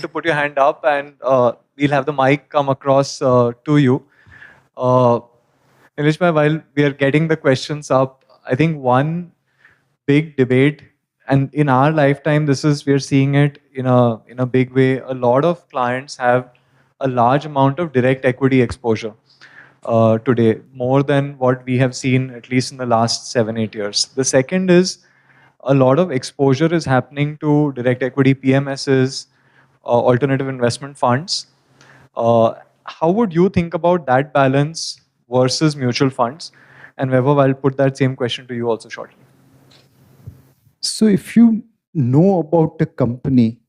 to put your hand up, and we'll have the mic come across to you. Uh, Nilesh bhai, while we are getting the questions up, I think one big debate, and in our lifetime, this is we're seeing it in a big way. A lot of clients have a large amount of direct equity exposure today, more than what we have seen at least in the last 7 8 years. The second is a lot of exposure is happening to direct equity PMSs, alternative investment funds. Uh, how would you think about that balance versus mutual funds? And Vaibhav, I'll put that same question to you also shortly. So if you know about a company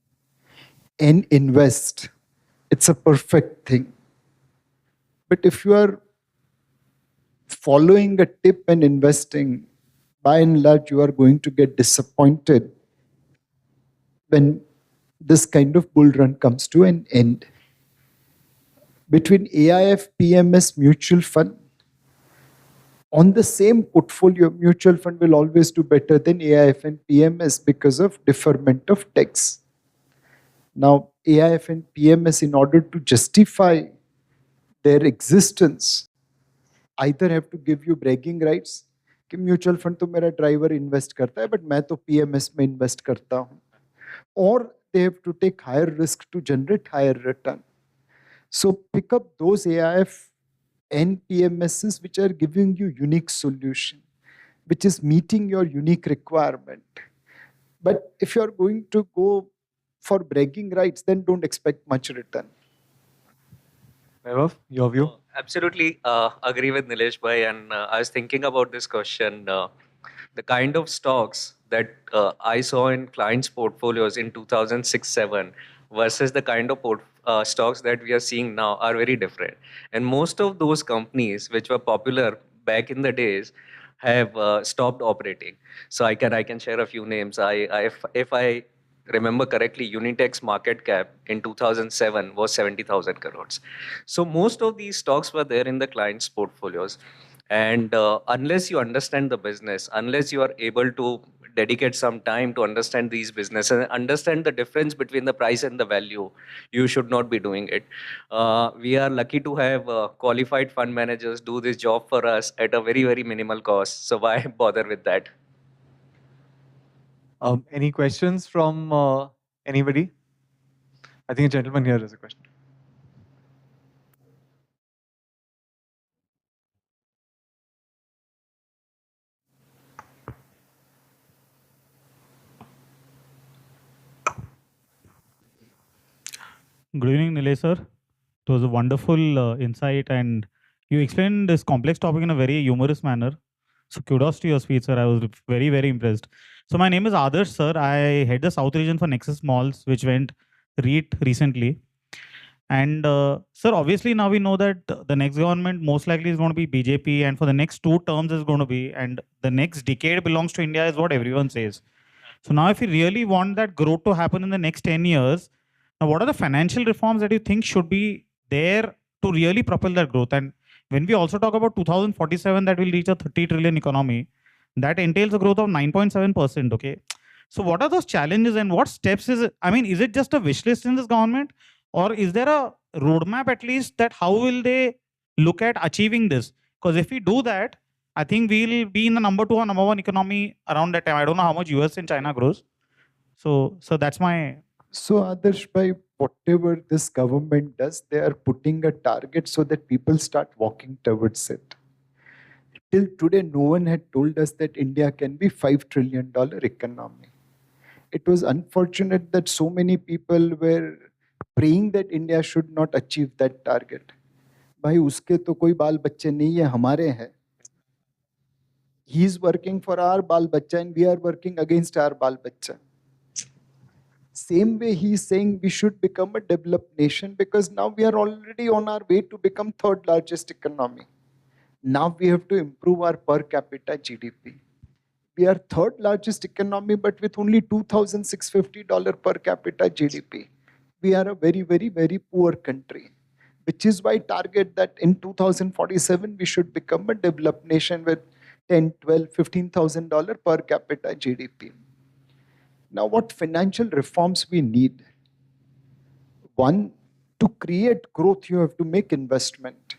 and invest, it's a perfect thing. But if you are following a tip and investing, by and large, you are going to get disappointed when this kind of bull run comes to an end. Between AIF, PMS, mutual fund, on the same portfolio, mutual fund will always do better than AIF and PMS because of deferment of tax. Now, AIF and PMS, in order to justify their existence, either have to give you bragging rights कि mutual fund तो मेरा driver invest करता है but मैं तो PMS में invest करता हूं, और they have to take higher risk to generate higher return. So pick up those AIF and PMSs which are giving you unique solution, which is meeting your unique requirement. But if you are going to go for bragging rights, then don't expect much return. Vaibhav, your view? Absolutely agree with Nilesh bhai, and I was thinking about this question. The kind of stocks that I saw in clients' portfolios in 2006-7 versus the kind of stocks that we are seeing now are very different. And most of those companies which were popular back in the days have stopped operating. So I can share a few names. If I remember correctly, Unitech's market cap in 2007 was 70,000 crores. So most of these stocks were there in the clients' portfolios. And unless you understand the business, unless you are able to dedicate some time to understand these businesses and understand the difference between the price and the value, you should not be doing it. We are lucky to have qualified fund managers do this job for us at a very, very minimal cost. So why bother with that? Any questions from anybody? I think a gentleman here has a question. Good evening, Nilesh sir. It was a wonderful insight, and you explained this complex topic in a very humorous manner. So kudos to your speech, sir. I was very, very impressed. So my name is Adarsh, sir. I head the South region for Nexus Malls, which went REIT recently. And sir, obviously now we know that the next government most likely is going to be BJP, and for the next 2 terms is going to be, and the next decade belongs to India is what everyone says. So now if we really want that growth to happen in the next 10 years, now what are the financial reforms that you think should be there to really propel that growth? And when we also talk about 2047 that will reach a 30 trillion economy, that entails a growth of 9.7%. Okay. So what are those challenges and what steps is it? I mean, is it just a wish list in this government? Or is there a roadmap at least that how will they look at achieving this? Because if we do that, I think we'll be in the number 2 or number 1 economy around that time. I don't know how much US and China grows. So that's my. So Adarsh, by whatever this government does, they are putting a target so that people start walking towards it. Till today, no one had told us that India can be $5 trillion economy. It was unfortunate that so many people were praying that India should not achieve that target. भाई उसके तो कोई बाल बच्चे नहीं है, हमारे हैं. He is working for our bal bachcha and we are working against our bal bachcha. Same way he is saying we should become a developed nation because now we are already on our way to become third largest economy. Now we have to improve our per capita GDP. We are third largest economy but with only $2,650 per capita GDP. We are a very, very, very poor country, which is why target that in 2047 we should become a developed nation with 10, 12, $15,000 per capita GDP. Now, what financial reforms we need? One, to create growth, you have to make investment.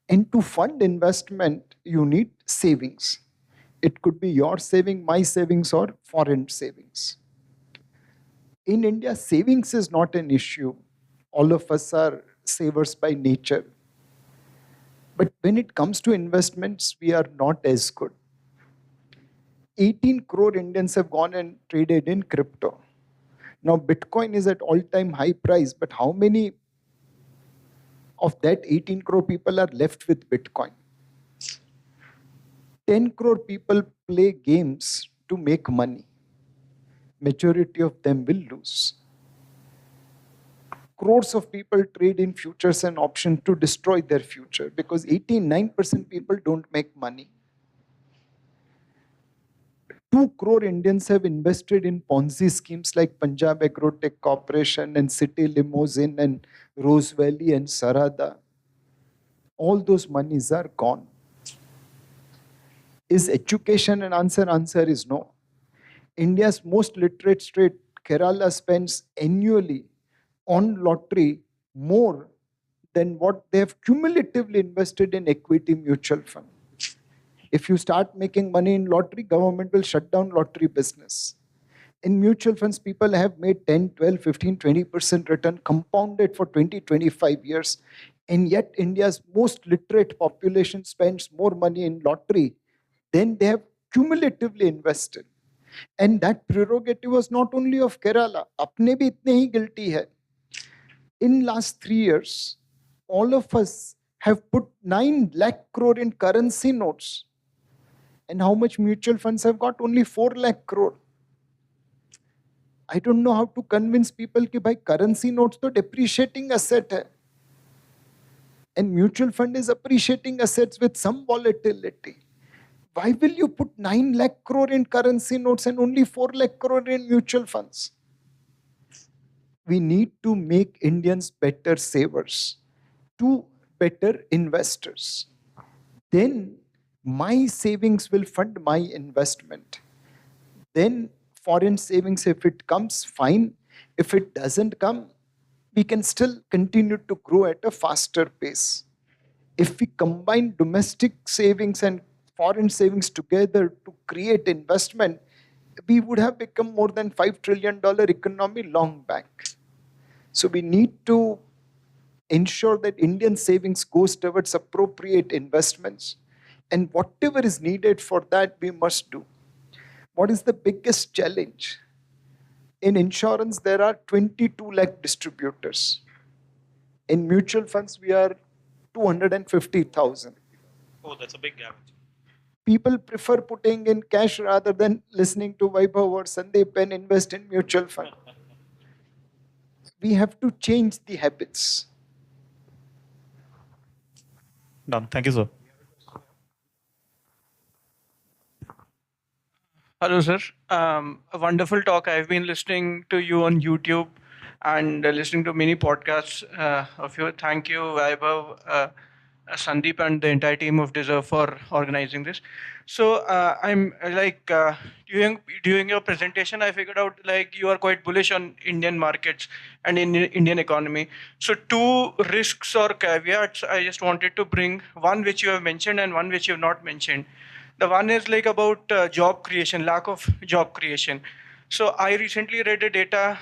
And to fund investment, you need savings. It could be your saving, my savings, or foreign savings. In India, savings is not an issue. All of us are savers by nature. But when it comes to investments, we are not as good. 18 crore Indians have gone and traded in crypto. Now, Bitcoin is at all-time high price, but how many of that 18 crore people are left with Bitcoin? 10 crore people play games to make money. Majority of them will lose. Crores of people trade in futures and options to destroy their future because 89% people don't make money. 2 crore Indians have invested in Ponzi schemes like Punjab Agrotech Corporation and City Limousine and Rose Valley and Sarada. All those monies are gone. Is education an answer? Answer is no. India's most literate state, Kerala, spends annually on lottery more than what they have cumulatively invested in equity mutual fund. If you start making money in lottery, government will shut down lottery business. In mutual funds, people have made 10, 12, 15, 20% return compounded for 20, 25 years. And yet India's most literate population spends more money in lottery than they have cumulatively invested. And that prerogative was not only of Kerala. अपने भी इतने ही guilty है. In last 3 years, all of us have put 9 lakh crore in currency notes. And how much mutual funds have got? Only 4 lakh crore. I don't know how to convince people कि भाई currency notes तो depreciating asset है. And mutual fund is appreciating assets with some volatility. Why will you put 9 lakh crore in currency notes and only 4 lakh crore in mutual funds? We need to make Indians better savers, to better investors. Then my savings will fund my investment. Then foreign savings, if it comes, fine. If it doesn't come, we can still continue to grow at a faster pace. If we combine domestic savings and foreign savings together to create investment, we would have become more than $5 trillion economy long back. So we need to ensure that Indian savings goes towards appropriate investments. And whatever is needed for that, we must do. What is the biggest challenge? In insurance, there are 22 lakh distributors. In mutual funds, we are 250,000. Oh, that's a big gap. People prefer putting in cash rather than listening to Vaibhav or Sandeep and invest in mutual fund. We have to change the habits. Done. Thank you, sir. Hello, sir. A wonderful talk. I've been listening to you on YouTube and listening to many podcasts of you. Thank you, Vaibhav, Sandeep, and the entire team of Deserve for organizing this. So I'm like during your presentation, I figured out like you are quite bullish on Indian markets and in Indian economy. So two risks or caveats I just wanted to bring. One which you have mentioned and one which you have not mentioned. The one is like about job creation, lack of job creation. So I recently read a data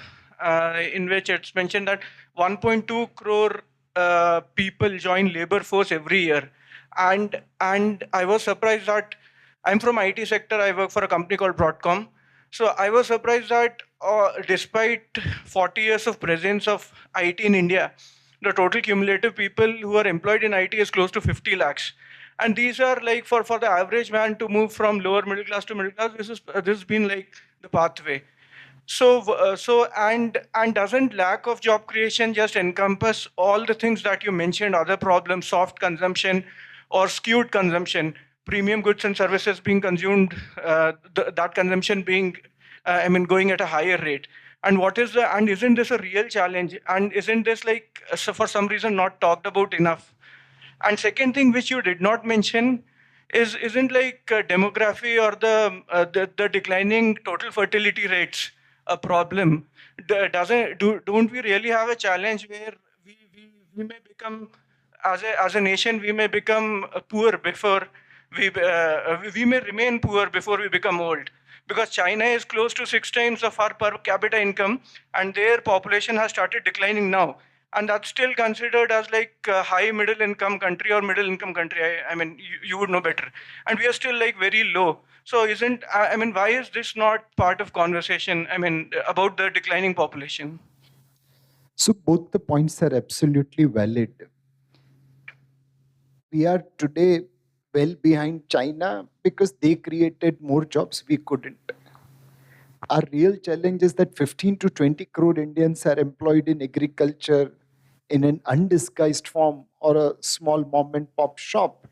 in which it's mentioned that 1.2 crore people join labor force every year, and I was surprised that I'm from IT sector. I work for a company called Broadcom. So I was surprised that despite 40 years of presence of IT in India, the total cumulative people who are employed in IT is close to 50 lakhs. And these are like for the average man to move from lower middle class to middle class. This has been like the pathway. And doesn't lack of job creation just encompass all the things that you mentioned, other problems, soft consumption or skewed consumption, premium goods and services being consumed, that consumption being, going at a higher rate. And isn't this a real challenge? And isn't this like, so for some reason not talked about enough? And second thing which you did not mention isn't like demography or the declining total fertility rates a problem, don't we really have a challenge where we may become, as a nation, we may become poor before we may remain poor before we become old, because China is close to 6 times of our per capita income, and their population has started declining now, and that's still considered as like a high middle income country or middle income country. I mean, you would know better, and we are still like very low. So isn't, I mean, why is this not part of conversation, I mean, about the declining population? So both the points are absolutely valid. We are today well behind China because they created more jobs we couldn't. Our real challenge is that 15 to 20 crore Indians are employed in agriculture in an undisguised form or a small mom and pop shop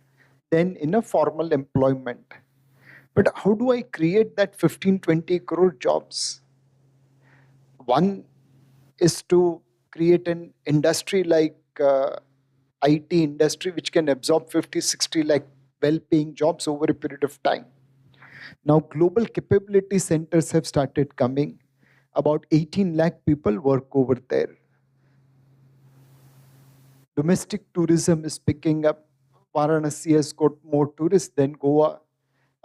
than in a formal employment. But how do I create that 15, 20 crore jobs? One is to create an industry like IT industry, which can absorb 50, 60 lakh well-paying jobs over a period of time. Now, global capability centers have started coming. About 18 lakh people work over there. Domestic tourism is picking up. Varanasi has got more tourists than Goa.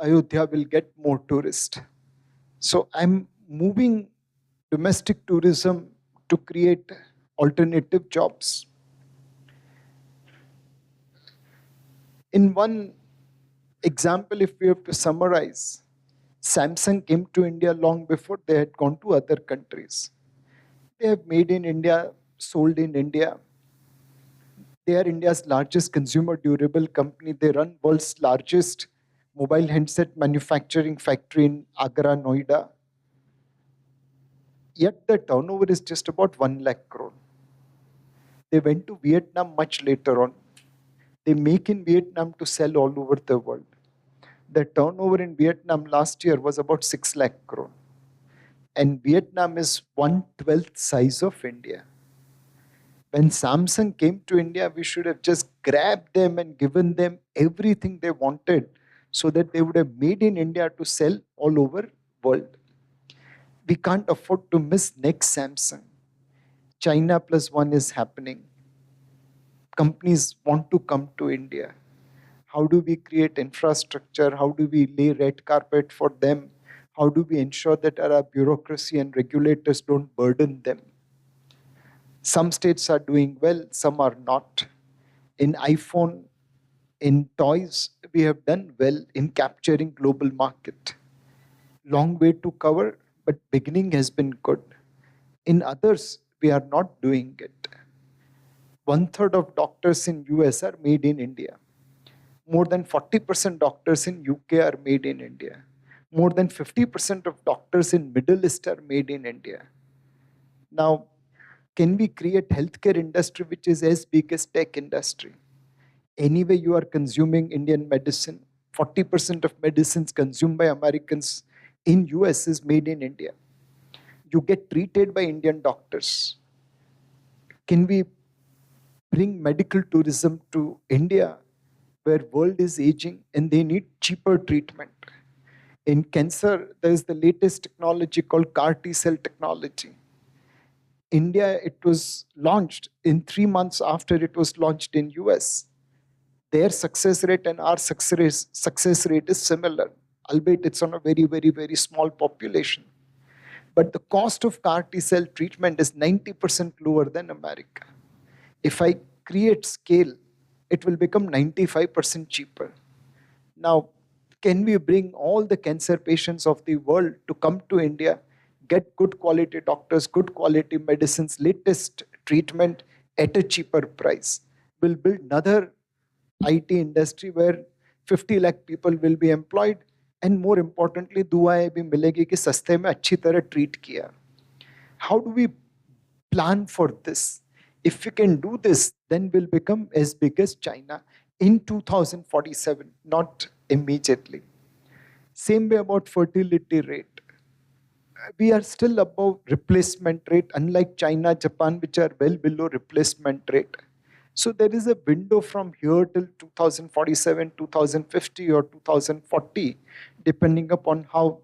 Ayodhya will get more tourists. So I'm moving domestic tourism to create alternative jobs. In one example, if we have to summarize, Samsung came to India long before they had gone to other countries. They have made in India, sold in India. They are India's largest consumer durable company. They run world's largest mobile handset manufacturing factory in Agra, Noida. Yet the turnover is just about 1 lakh crore. They went to Vietnam much later on. They make in Vietnam to sell all over the world. The turnover in Vietnam last year was about 6 lakh crore. And Vietnam is 1/12 size of India. When Samsung came to India, we should have just grabbed them and given them everything they wanted so that they would have made in India to sell all over world. We can't afford to miss next Samsung. China plus one is happening. Companies want to come to India. How do we create infrastructure? How do we lay red carpet for them? How do we ensure that our bureaucracy and regulators don't burden them? Some states are doing well, some are not. In iPhone, in toys, we have done well in capturing global market. Long way to cover, but beginning has been good. In others, we are not doing it. 1/3 of doctors in US are made in India. More than 40% doctors in UK are made in India. More than 50% of doctors in Middle East are made in India. Now, can we create healthcare industry which is as big as tech industry? Anyway, you are consuming Indian medicine. 40% of medicines consumed by Americans in US is made in India. You get treated by Indian doctors. Can we bring medical tourism to India where world is aging and they need cheaper treatment? In cancer, there is the latest technology called CAR T-cell technology. India, it was launched in 3 months after it was launched in US. Their success rate and our success rate is similar, albeit it's on a very, very, very small population. But the cost of CAR T-cell treatment is 90% lower than America. If I create scale, it will become 95% cheaper. Now, can we bring all the cancer patients of the world to come to India, get good quality doctors, good quality medicines, latest treatment at a cheaper price? We'll build another IT industry where 50 lakh people will be employed, and more importantly, दुआएं भी मिलेगी कि सस्ते में अच्छी तरह treat किया. How do we plan for this? If we can do this, then we'll become as big as China in 2047, not immediately. Same way about fertility rate. We are still above replacement rate, unlike China, Japan, which are well below replacement rate. So there is a window from here till 2047, 2050 or 2040, depending upon how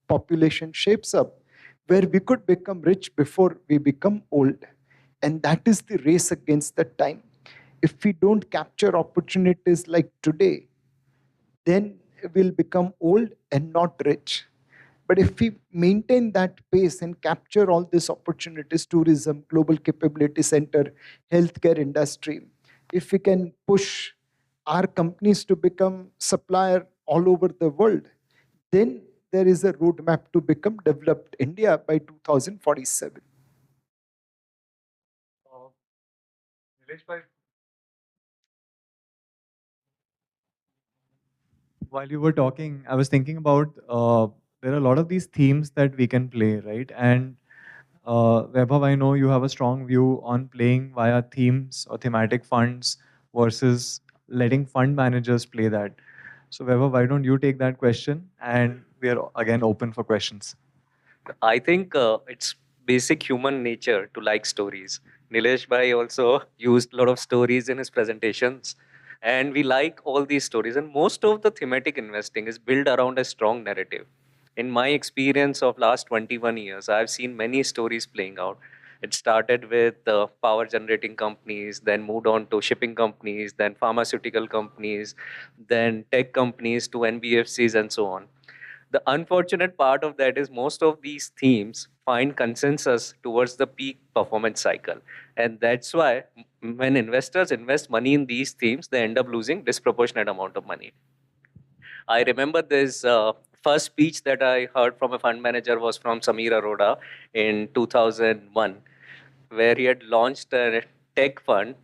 population shapes up, where we could become rich before we become old. And that is the race against the time. If we don't capture opportunities like today, then we'll become old and not rich. But if we maintain that pace and capture all these opportunities, tourism, global capability center, healthcare industry, if we can push our companies to become supplier all over the world, then there is a roadmap to become developed India by 2047. Uh, Nilesh bhai, while you were talking, I was thinking about there are a lot of these themes that we can play, right? And Vaibhav, I know you have a strong view on playing via themes or thematic funds versus letting fund managers play that. So, Vaibhav, why don't you take that question? And we are again open for questions. I think it's basic human nature to like stories. Nilesh Bhai also used a lot of stories in his presentations, and we like all these stories. And most of the thematic investing is built around a strong narrative. In my experience of last 21 years, I've seen many stories playing out. It started with power generating companies, then moved on to shipping companies, then pharmaceutical companies, then tech companies to NBFCs and so on. The unfortunate part of that is most of these themes find consensus towards the peak performance cycle. And that's why when investors invest money in these themes, they end up losing disproportionate amount of money. I remember this first speech that I heard from a fund manager was from Samir Arora in 2001, where he had launched a tech fund,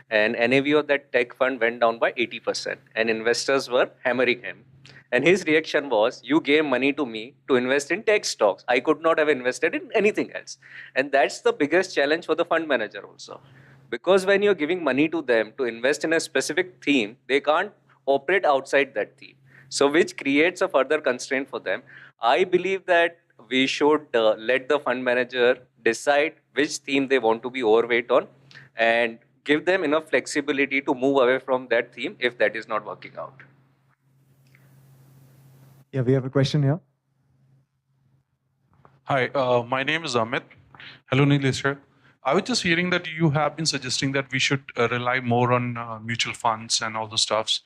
and NAV of that tech fund went down by 80%, and investors were hammering him. And his reaction was, "You gave money to me to invest in tech stocks. I could not have invested in anything else." And that's the biggest challenge for the fund manager also. Because when you're giving money to them to invest in a specific theme, they can't operate outside that theme. So, which creates a further constraint for them. I believe that we should let the fund manager decide which theme they want to be overweight on and give them enough flexibility to move away from that theme if that is not working out. Yeah, we have a question here. Hi, my name is Amit. Hello, Nilesh Shah. I was just hearing that you have been suggesting that we should rely more on mutual funds and all the stuffs.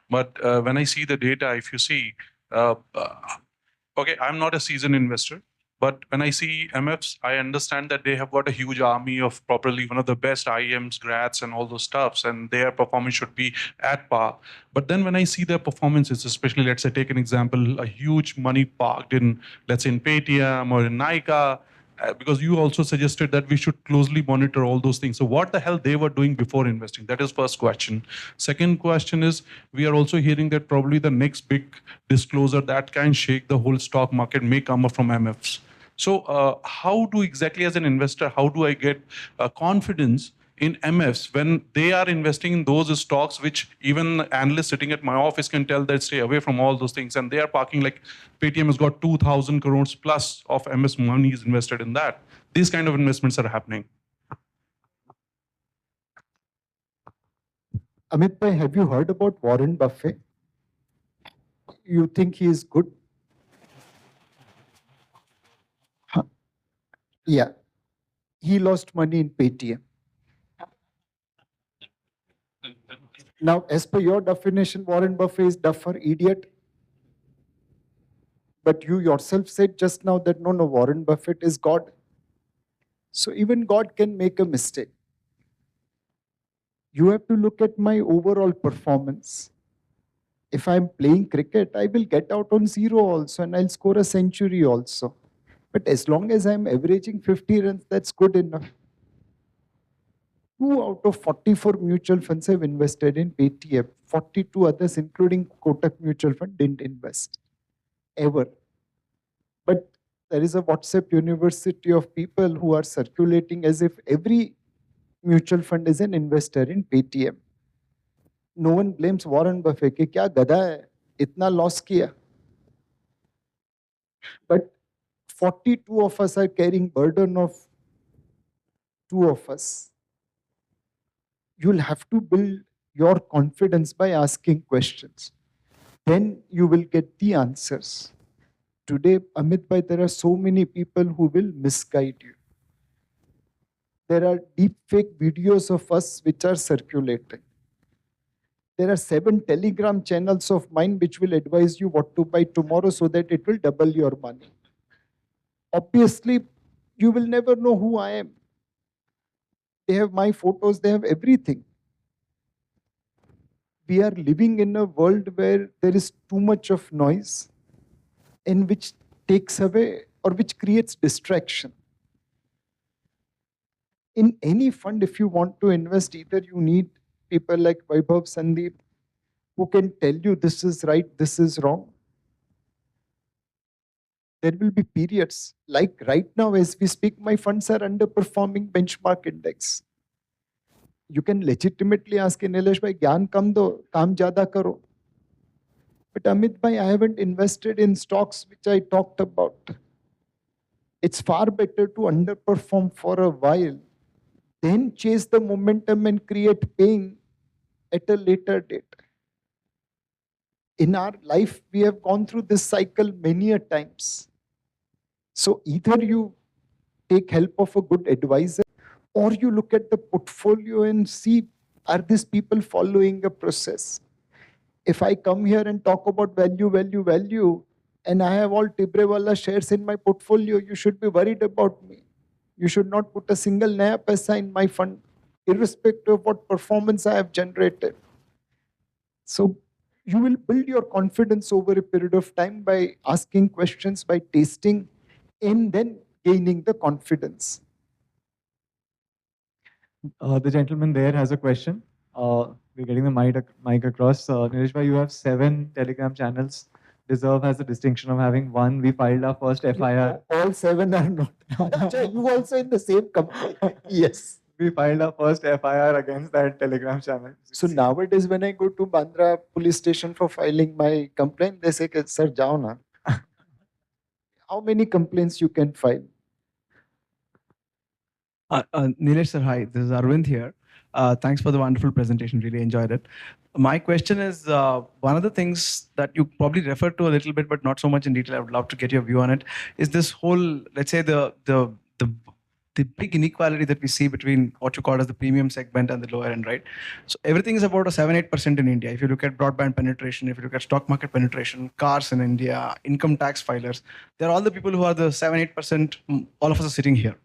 But when I see the data, if you see, okay, I'm not a seasoned investor, but when I see MFs, I understand that they have got a huge army of probably one of the best IEMs, grads, and all those stuffs, and their performance should be at par. But then when I see their performances, especially let's say take an example, a huge money parked in, let's say in Paytm or in Nika, because you also suggested that we should closely monitor all those things. So what the hell they were doing before investing? That is first question. Second question is, we are also hearing that probably the next big disclosure that can shake the whole stock market may come up from MFs. So how do exactly as an investor, how do I get confidence in MFs when they are investing in those stocks which even analysts sitting at my office can tell that stay away from all those things, and they are parking like Paytm has got 2,000 crores plus of MS money is invested in that. These kind of investments are happening. Amit bhai, have you heard about Warren Buffett? You think he is good? Huh. Yeah. He lost money in Paytm. Now, as per your definition, Warren Buffett is duffer, idiot. But you yourself said just now that no, Warren Buffett is God. So even God can make a mistake. You have to look at my overall performance. If I'm playing cricket, I will get out on zero also and I'll score a century also. But as long as I'm averaging 50 runs, that's good enough. 2 out of 44 mutual funds have invested in Paytm. 42 others, including Kotak Mutual Fund, didn't invest ever. But there is a WhatsApp university of people who are circulating as if every mutual fund is an investor in Paytm. No one blames Warren Buffett कि क्या गधा है इतना loss किया. But 42 of us are carrying burden of 2 of us. You'll have to build your confidence by asking questions. Then you will get the answers. Today, Amit Bhai, there are so many people who will misguide you. There are deep fake videos of us which are circulating. There are 7 Telegram channels of mine which will advise you what to buy tomorrow so that it will double your money. Obviously, you will never know who I am. They have my photos, they have everything. We are living in a world where there is too much of noise and which takes away or which creates distraction. In any fund, if you want to invest, either you need people like Vaibhav, Sandeep, who can tell you this is right, this is wrong. There will be periods, like right now as we speak, my funds are underperforming benchmark index. You can legitimately ask Nilesh bhai, gyan kam do, kaam zyada karo. But Amit bhai, I haven't invested in stocks which I talked about. It's far better to underperform for a while, then chase the momentum and create pain at a later date. In our life, we have gone through this cycle many a times. So either you take help of a good advisor, or you look at the portfolio and see, are these people following a process? If I come here and talk about value, value, value, and I have all Tibrewala shares in my portfolio, you should be worried about me. You should not put a single naya paisa in my fund, irrespective of what performance I have generated. So you will build your confidence over a period of time by asking questions, by tasting, and then gaining the confidence. The gentleman there has a question. We're getting the mic across. Nilesh bhai, you have 7 Telegram channels. Deserve has the distinction of having one. We filed our first FIR. All 7 are not. You also in the same company. Yes. We filed our first FIR against that Telegram channel. So nowadays, when I go to Bandra police station for filing my complaint, they say, sir, jao na. How many complaints you can file? Nilesh sir, hi. This is Arvind here. Thanks for the wonderful presentation. Really enjoyed it. My question is, one of the things that you probably referred to a little bit, but not so much in detail. I would love to get your view on it. Is this whole, let's say, the big inequality that we see between what you call as the premium segment and the lower end, right? So everything is about a 7-8% in India. If you look at broadband penetration, if you look at stock market penetration, cars in India, income tax filers, they're all the people who are the 7-8%. All of us are sitting here.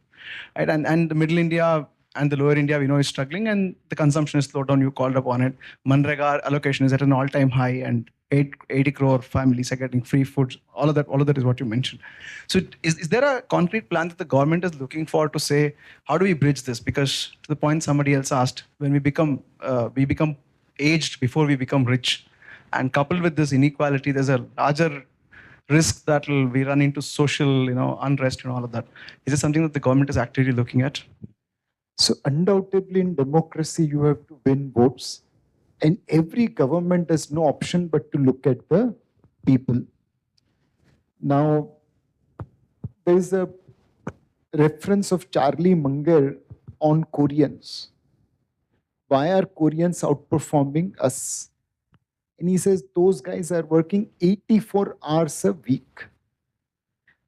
Right? And the middle India and the lower India, we know is struggling, and the consumption is slowed down. You called upon it. Manrega allocation is at an all-time high, and 80 crore families are getting free foods. All of that is what you mentioned. So is there a concrete plan that the government is looking for to say, how do we bridge this? Because to the point somebody else asked, when we become aged before we become rich, and coupled with this inequality, there's a larger risk that we run into social, unrest and all of that. Is it something that the government is actively looking at? So undoubtedly in democracy, you have to win votes. And every government has no option but to look at the people. Now, there's a reference of Charlie Munger on Koreans. Why are Koreans outperforming us? And he says those guys are working 84 hours a week.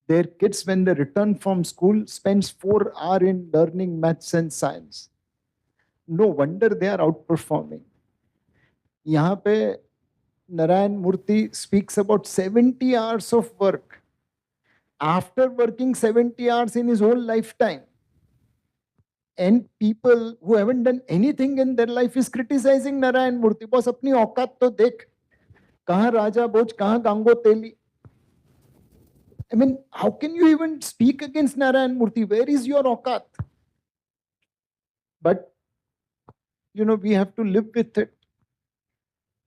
Their kids, when they return from school, spends 4 hours in learning maths and science. No wonder they are outperforming. यहाँ पे Narayan Murthy speaks about 70 hours of work. After working 70 hours in his whole lifetime, and people who haven't done anything in their life is criticizing Narayan Murthy. Boss, अपनी औकात तो देख. कहाँ राजा भोज, कहाँ गांगो तेली. I mean, how can you even speak against Narayan Murthy? Where is your aukat? But, we have to live with it.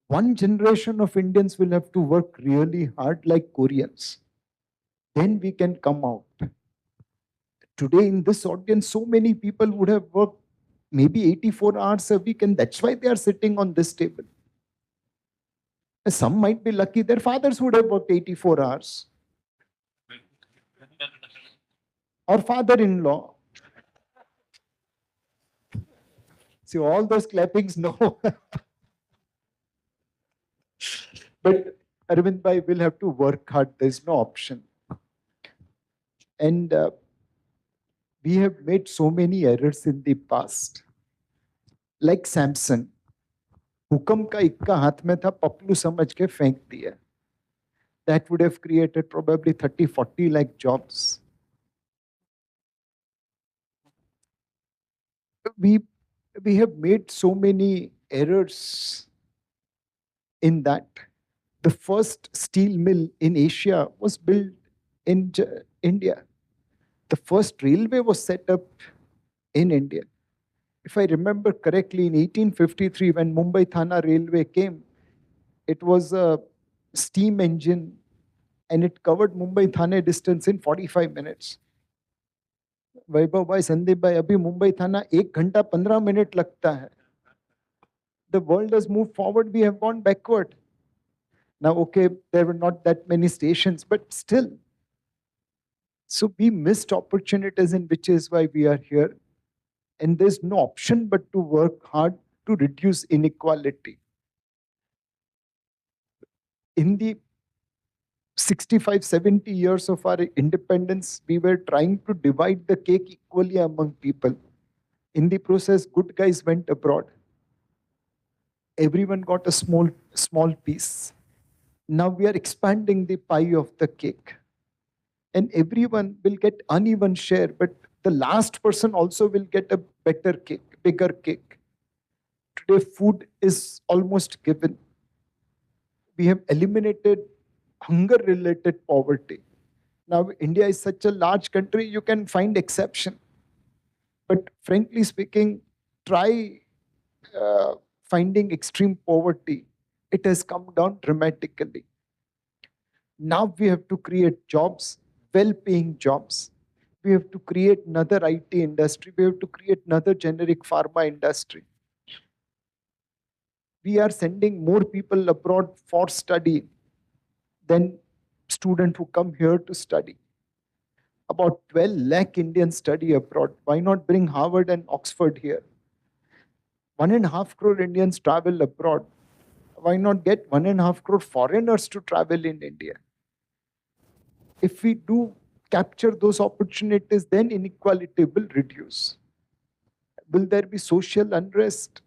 One generation of Indians will have to work really hard like Koreans. Then we can come out. Today in this audience, so many people would have worked maybe 84 hours a week, and that's why they are sitting on this table. Some might be lucky, their fathers would have worked 84 hours. Or father-in-law. See, all those clappings, no. But Arvind bhai will have to work hard. There's no option. And we have made so many errors in the past. Like Samson, हुक्म का इक्का हाथ में था, पपलू समझ के फेंक दिया. That would have created probably 30-40 lakh jobs. We have made so many errors in that. The first steel mill in Asia was built in India. The first railway was set up in India. If I remember correctly, in 1853, when Mumbai Thana Railway came, it was a steam engine and it covered Mumbai Thane distance in 45 minutes. वैभव भाई, संदीप भाई, अभी मुंबई थाना 1 घंटा 15 minute लगता है. The world has moved forward, we have gone backward. Now, okay, there were not that many stations, but still. So we missed opportunities, and which is why we are here. And there's no option but to work hard to reduce inequality. In the 65, 70 years of our independence, we were trying to divide the cake equally among people. In the process, good guys went abroad. Everyone got a small piece. Now we are expanding the pie of the cake. And everyone will get uneven share, but the last person also will get a better cake, bigger cake. Today, food is almost given. We have eliminated hunger-related poverty. Now, India is such a large country, you can find exception. But frankly speaking, try finding extreme poverty. It has come down dramatically. Now we have to create jobs, well-paying jobs. We have to create another IT industry. We have to create another generic pharma industry. We are sending more people abroad for study than students who come here to study. About 12 lakh Indians study abroad. Why not bring Harvard and Oxford here? 1.5 crore Indians travel abroad. Why not get 1.5 crore foreigners to travel in India? If we do capture those opportunities, then inequality will reduce. Will there be social unrest?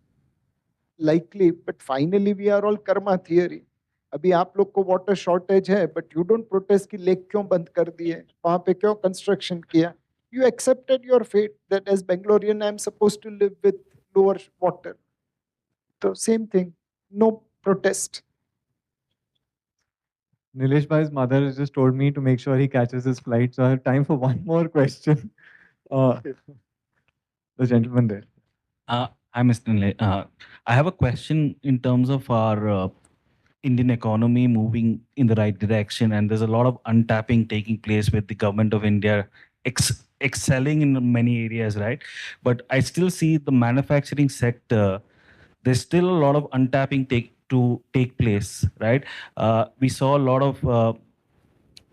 Likely, but finally we are all karma theory. अभी आप लोग को water shortage है, but you don't protest कि lake क्यों बंद कर दिए, वहां पे क्यों कंस्ट्रक्शन किया. You accepted your fate that as Bangalorean I am supposed to live with lower water. So same thing, no protest. Nilesh Bhai's mother has just told me to make sure he catches his flight. So I have time for one more question. The gentleman there. Hi, Mr. I have a question in terms of our Indian economy moving in the right direction, and there's a lot of untapping taking place with the government of India excelling in many areas, right? But I still see the manufacturing sector. There's still a lot of untapping take place, right? We saw a lot of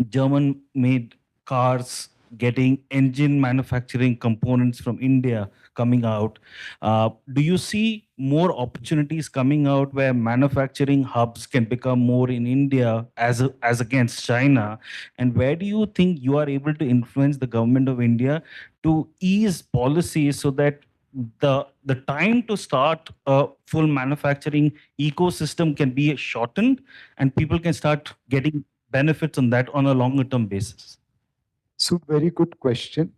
German-made cars getting engine manufacturing components from India coming out. Do you see more opportunities coming out where manufacturing hubs can become more in India as against China? And where do you think you are able to influence the government of India to ease policies so that the time to start a full manufacturing ecosystem can be shortened and people can start getting benefits on that on a longer term basis? So very good question.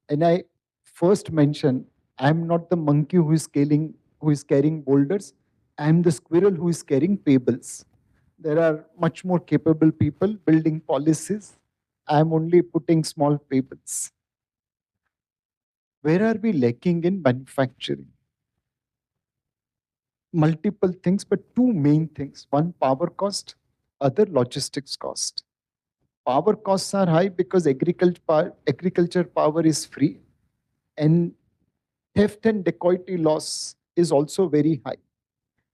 And I first mentioned, I'm not the monkey who is carrying boulders. I'm the squirrel who is carrying pebbles. There are much more capable people building policies. I'm only putting small pebbles. Where are we lacking in manufacturing? Multiple things, but two main things. One, power cost, other, logistics cost. Power costs are high because agriculture power is free, and theft and dacoity loss is also very high,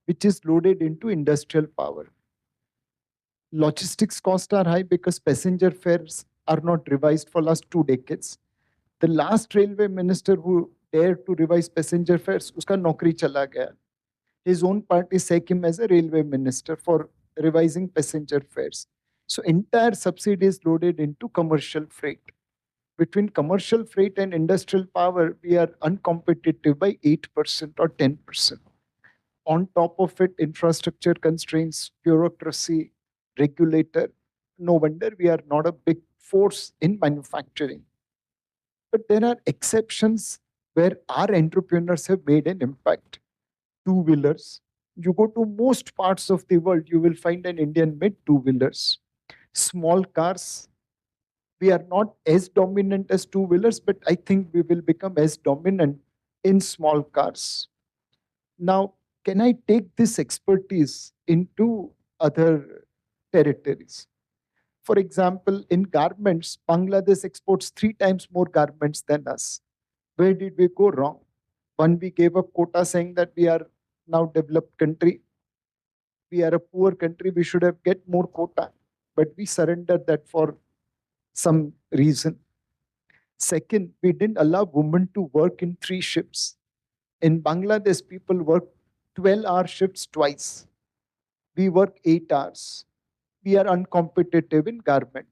which is loaded into industrial power. Logistics costs are high because passenger fares are not revised for last 2 decades. The last railway minister who dared to revise passenger fares, uska naukri chala gaya. His own party sacked him as a railway minister for revising passenger fares. So entire subsidy is loaded into commercial freight. Between commercial freight and industrial power, we are uncompetitive by 8% or 10%. On top of it, infrastructure constraints, bureaucracy, regulator. No wonder we are not a big force in manufacturing. But there are exceptions where our entrepreneurs have made an impact. Two-wheelers. You go to most parts of the world, you will find an Indian made two-wheelers. Small cars, we are not as dominant as two-wheelers, but I think we will become as dominant in small cars. Now, can I take this expertise into other territories? For example, in garments, Bangladesh exports 3 times more garments than us. Where did we go wrong? One, we gave up quota saying that we are now developed country. We are a poor country. We should have get more quota, but we surrendered that for some reason. Second, we didn't allow women to work in 3 shifts. In Bangladesh, people work 12-hour shifts twice. We work 8 hours. We are uncompetitive in garment.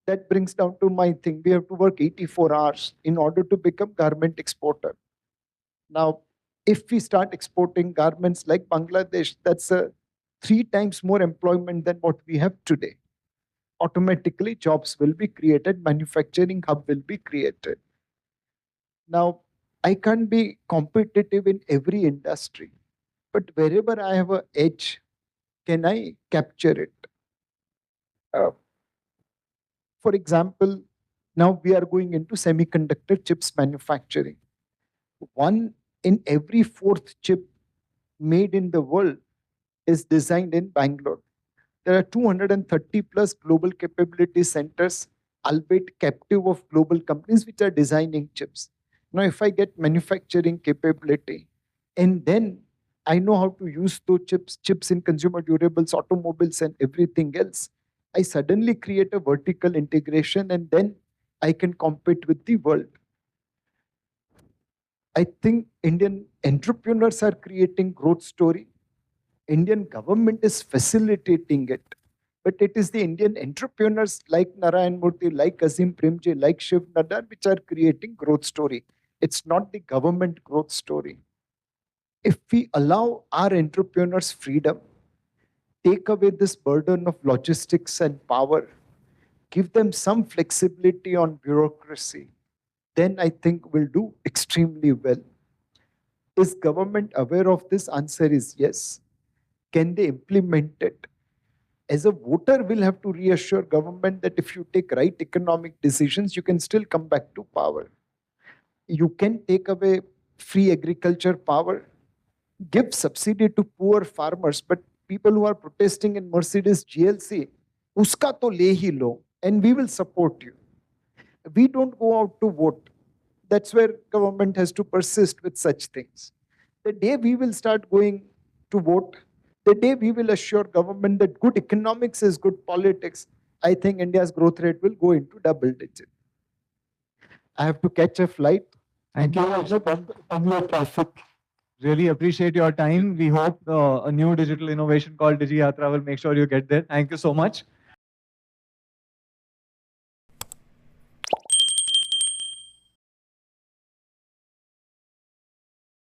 That brings down to my thing. We have to work 84 hours in order to become garment exporter. Now, if we start exporting garments like Bangladesh, that's 3 times more employment than what we have today. Automatically, jobs will be created, manufacturing hub will be created. Now, I can't be competitive in every industry, but wherever I have an edge, can I capture it? For example, now we are going into semiconductor chips manufacturing. 1 in every 4th chip made in the world is designed in Bangalore. There are 230 plus global capability centers, albeit captive of global companies which are designing chips. Now, if I get manufacturing capability, and then I know how to use those chips in consumer durables, automobiles, and everything else, I suddenly create a vertical integration, and then I can compete with the world. I think Indian entrepreneurs are creating growth story. Indian government is facilitating it. But it is the Indian entrepreneurs like Narayan Murthy, like Azim Premji, like Shiv Nadar, which are creating growth story. It's not the government growth story. If we allow our entrepreneurs freedom, take away this burden of logistics and power, give them some flexibility on bureaucracy, then I think we'll do extremely well. Is government aware of this? Answer is yes. Can they implement it? As a voter, we'll have to reassure government that if you take right economic decisions, you can still come back to power. You can take away free agriculture power, give subsidy to poor farmers, but people who are protesting in Mercedes GLC, uska to le hi lo, and we will support you. We don't go out to vote. That's where government has to persist with such things. The day we will start going to vote, the day we will assure government that good economics is good politics, I think India's growth rate will go into double digit. I have to catch a flight. Thank you. Bangalore traffic. Really appreciate your time. We hope a new digital innovation called Digi Yatra will make sure you get there. Thank you so much.